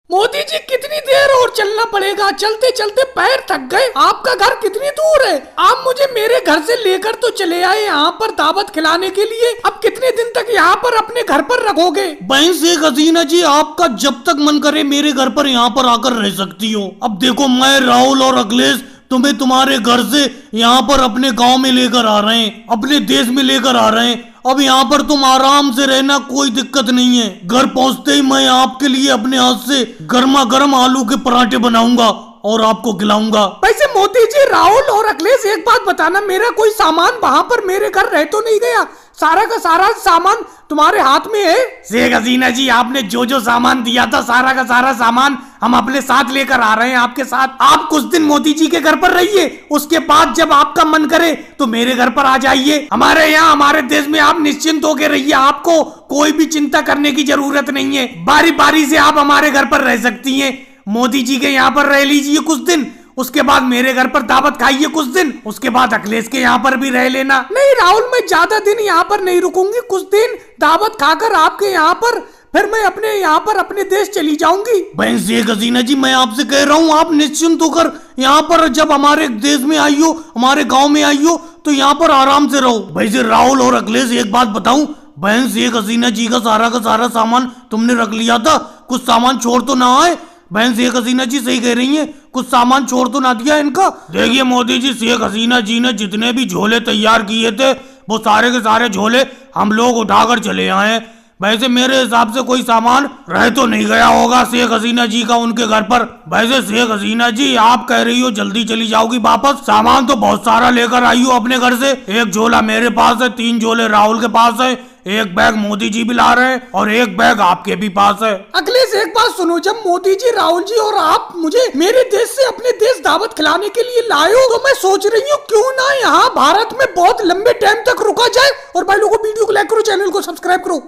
मोदी जी कितनी देर और चलना पड़ेगा? चलते चलते पैर थक गए। आपका घर कितनी दूर है? आप मुझे मेरे घर से लेकर तो चले आए यहाँ पर दावत खिलाने के लिए। अब कितने दिन तक यहाँ पर अपने घर पर रखोगे? बहन शेख हसीना जी, आपका जब तक मन करे मेरे घर पर यहाँ पर आकर रह सकती हो। अब देखो, मैं राहुल और अखिलेश तुम्हें तुम्हारे घर से यहाँ पर अपने गांव में लेकर आ रहे हैं, अपने देश में लेकर आ रहे हैं। अब यहाँ पर तुम आराम से रहना, कोई दिक्कत नहीं है। घर पहुँचते ही मैं आपके लिए अपने हाथ से गर्मा गर्म आलू के पराठे बनाऊंगा और आपको खिलाऊंगा। वैसे मोदी जी, राहुल और अखिलेश, एक बात बताना, मेरा कोई सामान वहाँ पर मेरे घर रह तो नहीं गया? सारा का सारा सामान तुम्हारे हाथ में है? शेख हसीना जी, आपने जो जो सामान दिया था, सारा का सारा सामान हम अपने साथ लेकर आ रहे हैं आपके साथ। आप कुछ दिन मोदी जी के घर पर रहिए, उसके बाद जब आपका मन करे तो मेरे घर पर आ जाइए। हमारे यहाँ, हमारे देश में आप निश्चिंत होकर रहिए, आपको कोई भी चिंता करने की जरूरत नहीं है। बारी बारी से आप हमारे घर पर रह सकती हैं। मोदी जी के यहाँ पर रह लीजिए कुछ दिन, उसके बाद मेरे घर पर दावत खाइए कुछ दिन, उसके बाद अखिलेश के यहाँ पर भी रह लेना। नहीं राहुल, मैं ज्यादा दिन यहाँ पर नहीं रुकूंगी। कुछ दिन दावत खाकर आपके यहाँ पर, फिर मैं अपने यहाँ पर अपने देश चली जाऊंगी। बहन शेख हसीना जी, मैं आपसे कह रहा हूँ, आप निश्चिंत होकर यहाँ पर जब हमारे देश में आई हो, हमारे गाँव में आई हो, तो यहाँ पर आराम से रहो। वैसे राहुल और अखिलेश, एक बात बताऊं, बहन शेख हसीना जी का सारा सामान तुमने रख लिया था? कुछ सामान छोड़ तो ना आए? बहन शेख हसीना जी सही कह रही हैं, कुछ सामान छोड़ तो ना दिया इनका? देखिए मोदी जी, शेख हसीना जी ने जितने भी झोले तैयार किए थे, वो सारे के सारे झोले हम लोग उठाकर चले आए। वैसे मेरे हिसाब से कोई सामान रह तो नहीं गया होगा शेख हसीना जी का उनके घर पर। वैसे शेख हसीना जी, आप कह रही हो जल्दी चली जाओगी वापस, सामान तो बहुत सारा लेकर आई हो अपने घर से। एक झोला मेरे पास है, 3 झोले राहुल के पास है, एक बैग मोदी जी भी ला रहे हैं और एक बैग आपके भी पास है। अखिलेश, एक बात सुनो, जब मोदी जी, राहुल जी और आप मुझे मेरे देश से अपने देश दावत खिलाने के लिए लाए हो, तो मैं सोच रही हूँ क्यों ना यहाँ भारत में बहुत लंबे टाइम तक रुका जाए। और भाई लोगों, वीडियो को लाइक करो, चैनल को सब्सक्राइब करो।